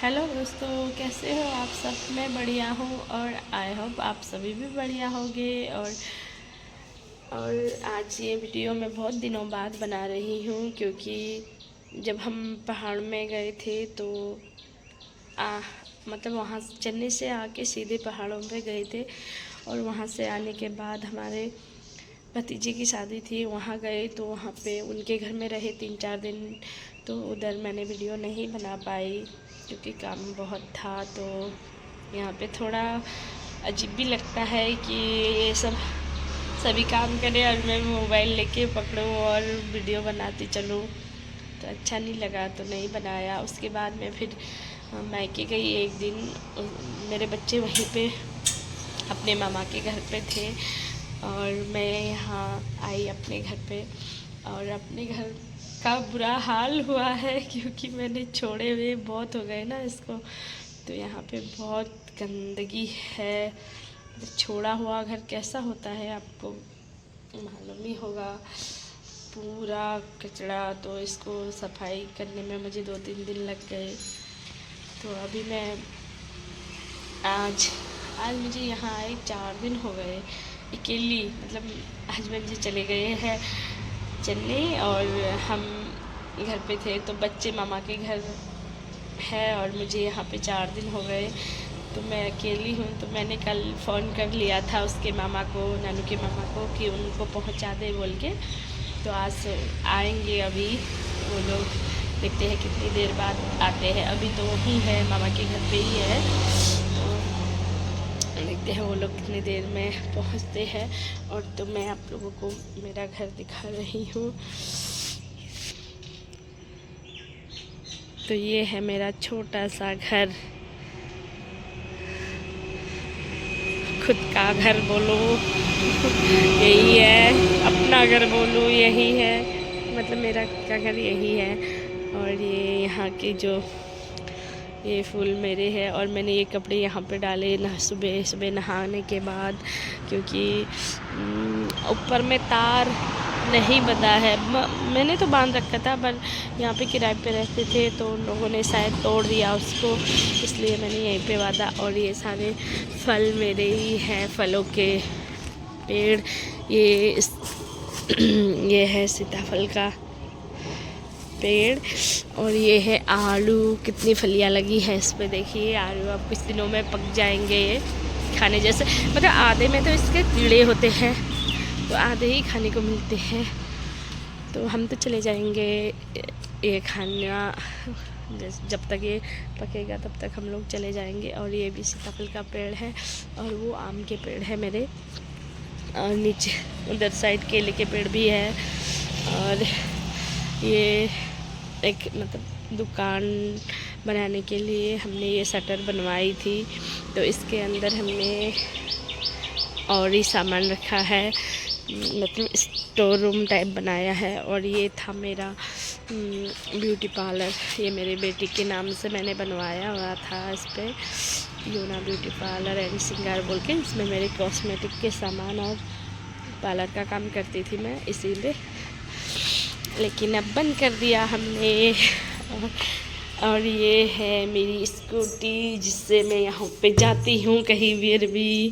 Hello दोस्तों, कैसे हो आप सब। मैं बढ़िया हूँ और आई होप आप सभी भी बढ़िया होंगे। और आज ये वीडियो मैं बहुत दिनों बाद बना रही हूँ क्योंकि जब हम पहाड़ में गए थे तो आ मतलब वहाँ चेन्नई से आके सीधे पहाड़ों पे गए थे। और वहाँ से आने के बाद हमारे भतीजे की शादी थी, वहाँ गए तो वहाँ पे उनके घर में रहे 3-4 दिन। तो उधर मैंने वीडियो नहीं बना पाई क्योंकि काम बहुत था। तो यहाँ पे थोड़ा अजीब भी लगता है कि ये सब सभी काम करें और मैं मोबाइल लेके पकड़ूँ और वीडियो बनाती चलूँ, तो अच्छा नहीं लगा तो नहीं बनाया। उसके बाद मैं फिर मायके गई एक दिन। मेरे बच्चे वहीं पे अपने मामा के घर पे थे और मैं यहाँ आई अपने घर पे। और अपने घर का बुरा हाल हुआ है क्योंकि मैंने छोड़े हुए बहुत हो गए ना इसको। तो यहाँ पे बहुत गंदगी है। छोड़ा हुआ घर कैसा होता है आपको मालूम ही होगा, पूरा कचरा। तो इसको सफाई करने में मुझे 2-3 दिन लग गए। तो अभी मैं आज आज मुझे यहाँ आए 4 दिन हो गए अकेली। मतलब हस्बैंड जी चले गए हैं चेन्नई और हम घर पे थे, तो बच्चे मामा के घर है और मुझे यहाँ पे 4 दिन हो गए। तो मैं अकेली हूँ। तो मैंने कल फ़ोन कर लिया था उसके मामा को, नानू के मामा को, कि उनको पहुँचा दे बोल के। तो आज आएंगे अभी वो लोग, देखते हैं कितनी देर बाद आते हैं। अभी तो वहीं है, मामा के घर पे ही है। तो देखते हैं वो लोग कितनी देर में पहुँचते हैं। और तो मैं आप लोगों को मेरा घर दिखा रही हूँ। तो ये है मेरा छोटा सा घर, खुद का घर बोलो यही है, अपना घर बोलो यही है। मतलब मेरा खुद का घर यही है। और ये यहाँ के जो ये फूल मेरे हैं और मैंने ये कपड़े यहाँ पे डाले ना सुबह सुबह नहाने के बाद, क्योंकि ऊपर में तार नहीं बंधा है। मैंने तो बांध रखा था, पर यहाँ पे किराए पे रहते थे तो उन लोगों ने शायद तोड़ दिया उसको, इसलिए मैंने यहीं पे बांधा। और ये सारे फल मेरे ही हैं, फलों के पेड़। ये ये है सीताफल का पेड़ और ये है आलू। कितनी फलियाँ लगी है इस पे, देखिए आलू अब कुछ दिनों में पक जाएंगे ये खाने जैसे। मतलब आधे में तो इसके कीड़े होते हैं तो आधे ही खाने को मिलते हैं। तो हम तो चले जाएंगे ये खाना, जब तक ये पकेगा तब तक हम लोग चले जाएंगे। और ये भी सीताफल का पेड़ है और वो आम के पेड़ है मेरे। और नीचे उधर साइड केले के पेड़ भी है। और ये एक मतलब दुकान बनाने के लिए हमने ये शटर बनवाई थी, तो इसके अंदर हमने और ही सामान रखा है, मतलब स्टोर रूम टाइप बनाया है। और ये था मेरा ब्यूटी पार्लर, ये मेरे बेटी के नाम से मैंने बनवाया हुआ था। इस पर यूना ब्यूटी पार्लर एंड सिंगार बोल के, इसमें मेरे कॉस्मेटिक के सामान और पार्लर का काम करती थी मैं, इसीलिए। लेकिन अब बंद कर दिया हमने। और ये है मेरी स्कूटी जिससे मैं यहाँ पे जाती हूँ कहीं भी।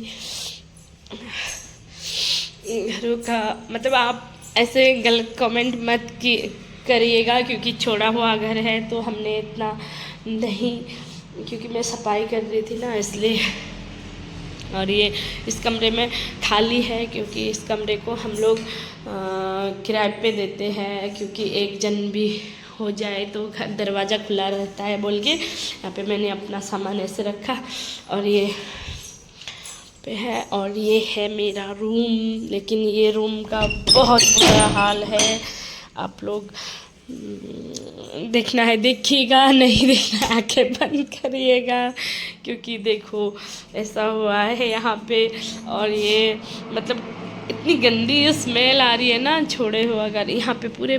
घरों का मतलब आप ऐसे गलत कमेंट मत करिएगा, क्योंकि छोड़ा हुआ घर है तो हमने इतना नहीं, क्योंकि मैं सफाई कर रही थी ना इसलिए। और ये इस कमरे में खाली है क्योंकि इस कमरे को हम लोग किराए पे देते हैं, क्योंकि एक जन भी हो जाए तो घर दरवाज़ा खुला रहता है बोल के यहाँ पे मैंने अपना सामान ऐसे रखा। और ये पे है। और ये है मेरा रूम, लेकिन ये रूम का बहुत बुरा हाल है। आप लोग देखना है देखिएगा, नहीं देखना है आंखें बंद करिएगा, क्योंकि देखो ऐसा हुआ है यहाँ पे। और ये मतलब इतनी गंदी स्मेल आ रही है ना छोड़े हुआ घर। यहाँ पे पूरे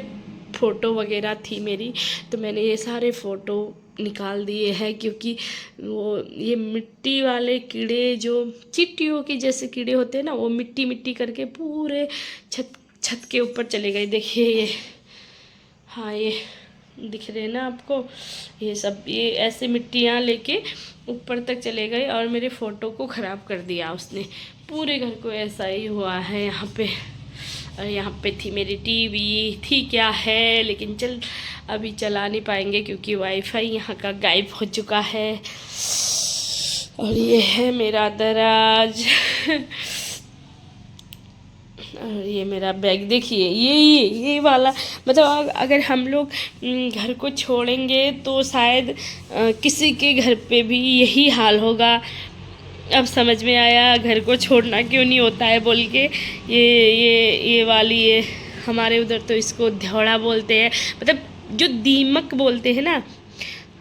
फ़ोटो वगैरह थी मेरी, तो मैंने ये सारे फ़ोटो निकाल दिए हैं, क्योंकि वो ये मिट्टी वाले कीड़े जो चींटियों के जैसे कीड़े होते हैं ना, वो मिट्टी मिट्टी करके पूरे छत के ऊपर चले गए। देखिए ये, हाँ ये दिख रहे ना आपको, ये सब ये ऐसे मिट्टियाँ लेके ऊपर तक चले गए और मेरे फ़ोटो को ख़राब कर दिया उसने। पूरे घर को ऐसा ही हुआ है यहाँ पे। और यहाँ पे थी मेरी टीवी, थी क्या है, लेकिन चल अभी चला नहीं पाएंगे क्योंकि वाईफाई यहाँ का गायब हो चुका है। और ये है मेरा दराज और ये मेरा बैग देखिए, ये वाला मतलब अगर हम लोग घर को छोड़ेंगे तो शायद किसी के घर पे भी यही हाल होगा। अब समझ में आया घर को छोड़ना क्यों नहीं होता है बोल के। ये वाली ये हमारे उधर तो इसको धेवड़ा बोलते हैं, मतलब जो दीमक बोलते हैं ना,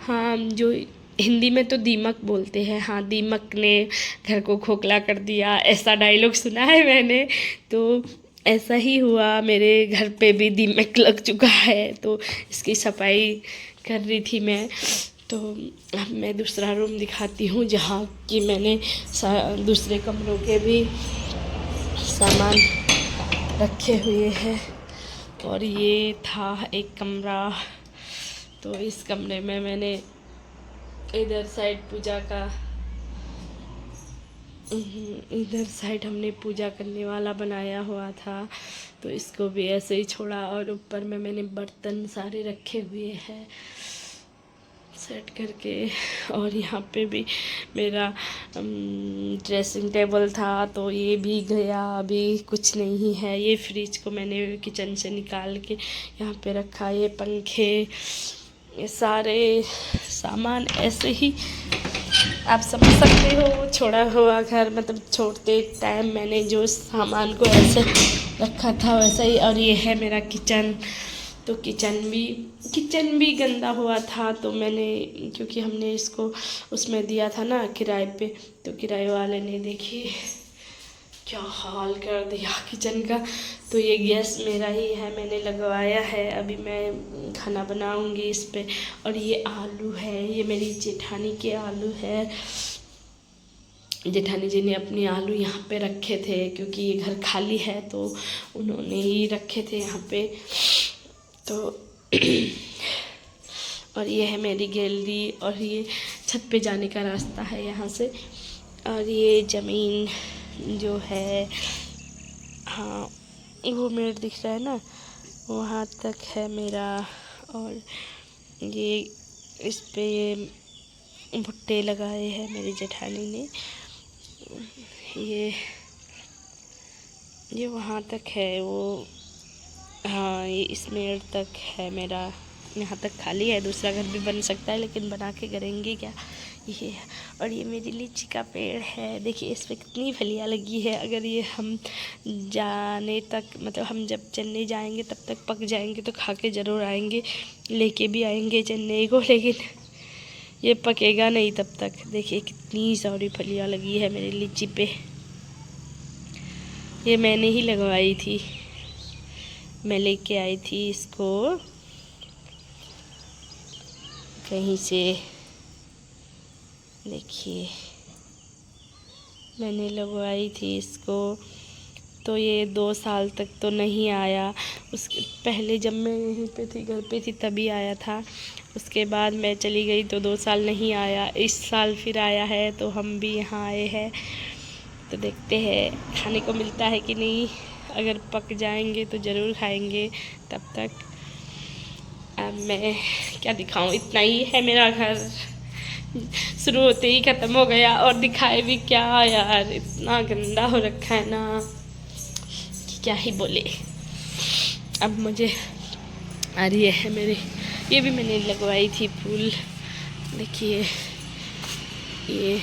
हाँ जो हिंदी में तो दीमक बोलते हैं। हाँ, दीमक ने घर को खोखला कर दिया, ऐसा डायलॉग सुना है मैंने। तो ऐसा ही हुआ, मेरे घर पे भी दीमक लग चुका है। तो इसकी सफाई कर रही थी मैं। तो अब मैं दूसरा रूम दिखाती हूँ जहाँ कि मैंने दूसरे कमरों के भी सामान रखे हुए हैं। और ये था एक कमरा, तो इस कमरे में मैंने इधर साइड हमने पूजा करने वाला बनाया हुआ था, तो इसको भी ऐसे ही छोड़ा। और ऊपर में मैंने बर्तन सारे रखे हुए हैं सेट करके। और यहाँ पे भी मेरा ड्रेसिंग टेबल था, तो ये भी गया, अभी कुछ नहीं है। ये फ्रिज को मैंने किचन से निकाल के यहाँ पे रखा। ये पंखे, ये सारे सामान ऐसे ही आप समझ सकते हो, छोड़ा हुआ घर, मतलब छोड़ते टाइम मैंने जो सामान को ऐसे रखा था वैसा ही। और ये है मेरा किचन, तो किचन भी गंदा हुआ था। तो मैंने, क्योंकि हमने इसको उसमें दिया था ना किराए पे, तो किराए वाले ने देखिए क्या हाल कर दिया किचन का। तो ये गैस मेरा ही है, मैंने लगवाया है। अभी मैं खाना बनाऊंगी इस पे। और ये आलू है, ये मेरी जेठानी के आलू है। जेठानी जी ने अपने आलू यहाँ पे रखे थे, क्योंकि ये घर खाली है तो उन्होंने ही रखे थे यहाँ पे। तो और ये है मेरी गैलरी, और ये छत पे जाने का रास्ता है यहाँ से। और ये ज़मीन जो है, हाँ वो मेड दिख रहा है ना, वहाँ तक है मेरा। और ये इस पे ये भुट्टे लगाए हैं मेरी जेठानी ने। ये वहाँ तक है वो, हाँ ये इस मेड़ तक है मेरा, यहाँ तक खाली है। दूसरा घर भी बन सकता है, लेकिन बना के करेंगे क्या। ये है। और ये मेरी लीची का पेड़ है, देखिए इस पर कितनी फलियाँ लगी है। अगर ये हम जाने तक, मतलब हम जब चेन्नई जाएंगे तब तक पक जाएंगे तो खा के ज़रूर आएंगे, लेके भी आएंगे चेन्नई को, लेकिन ये पकेगा नहीं तब तक। देखिए कितनी सारी फलियाँ लगी है मेरी लीची पे। ये मैंने ही लगवाई थी, मैं लेके आई थी इसको कहीं से। देखिए मैंने लगवाई थी इसको, तो ये 2 साल तक तो नहीं आया। उसके पहले जब मैं यहीं पे थी, घर पे थी, तभी आया था। उसके बाद मैं चली गई तो 2 साल नहीं आया। इस साल फिर आया है, तो हम भी यहाँ आए हैं। तो देखते हैं खाने को मिलता है कि नहीं। अगर पक जाएंगे तो ज़रूर खाएंगे। तब तक अब मैं क्या दिखाऊं, इतना ही है मेरा घर। शुरू होते ही ख़त्म हो गया, और दिखाए भी क्या यार, इतना गंदा हो रखा है ना कि क्या ही बोले। अब मुझे, और ये है मेरे, ये भी मैंने लगवाई थी फूल। देखिए ये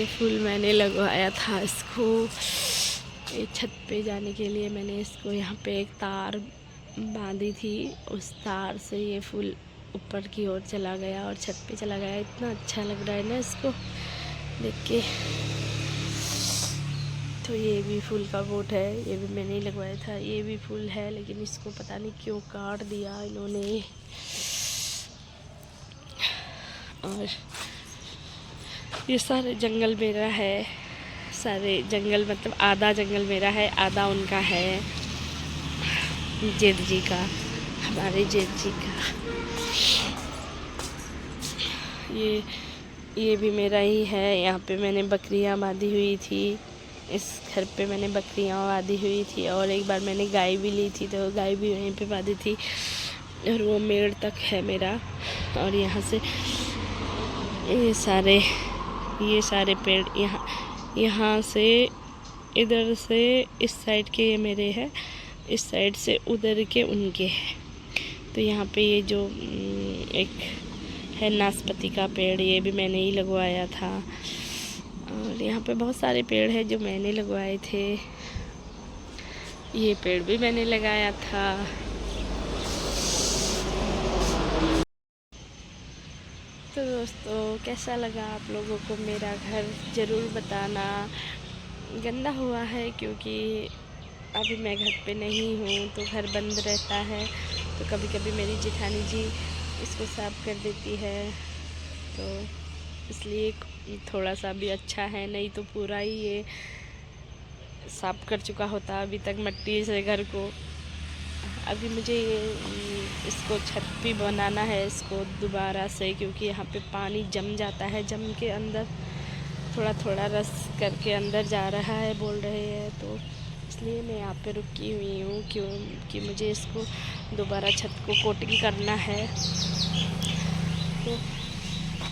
फूल मैंने लगवाया था इसको। ये छत पे जाने के लिए मैंने इसको यहाँ पे एक तार बांधी थी, उस तार से ये फूल ऊपर की ओर चला गया और छत पे चला गया। इतना अच्छा लग रहा है ना इसको देख के। तो ये भी फूल का बोट है, ये भी मैंने ही लगवाया था। ये भी फूल है, लेकिन इसको पता नहीं क्यों काट दिया इन्होंने। और ये सारे जंगल मेरा है, सारे जंगल मतलब आधा जंगल मेरा है, आधा उनका है जेठ जी का। हमारे जेठ जी का। ये भी मेरा ही है। यहाँ पे मैंने बकरियाँ बांधी हुई थी। इस घर पे मैंने बकरियाँ बांधी हुई थी और एक बार मैंने गाय भी ली थी, तो गाय भी वहीं पे बांधी थी। और वो मेड़ तक है मेरा। और यहाँ से ये सारे पेड़ यहाँ से इधर से इस साइड के ये मेरे हैं, इस साइड से उधर के उनके हैं। तो यहाँ पे ये जो एक है नाशपाती का पेड़, ये भी मैंने ही लगवाया था। और यहाँ पे बहुत सारे पेड़ हैं जो मैंने लगवाए थे। ये पेड़ भी मैंने लगाया था। तो दोस्तों, कैसा लगा आप लोगों को मेरा घर, ज़रूर बताना। गंदा हुआ है क्योंकि अभी मैं घर पे नहीं हूँ, तो घर बंद रहता है। तो कभी कभी मेरी जेठानी जी इसको साफ़ कर देती है, तो इसलिए थोड़ा सा भी अच्छा है, नहीं तो पूरा ही ये साफ़ कर चुका होता अभी तक मिट्टी से घर को। अभी मुझे इसको छत भी बनाना है इसको दोबारा से, क्योंकि यहाँ पे पानी जम जाता है, जम के अंदर थोड़ा थोड़ा रस करके अंदर जा रहा है बोल रहे हैं। तो इसलिए मैं यहाँ पे रुकी हुई हूँ, क्योंकि मुझे इसको दोबारा छत को कोटिंग करना है।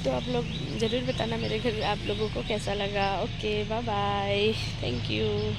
तो आप लोग ज़रूर बताना मेरे घर आप लोगों को कैसा लगा। Okay, bye bye, thank you.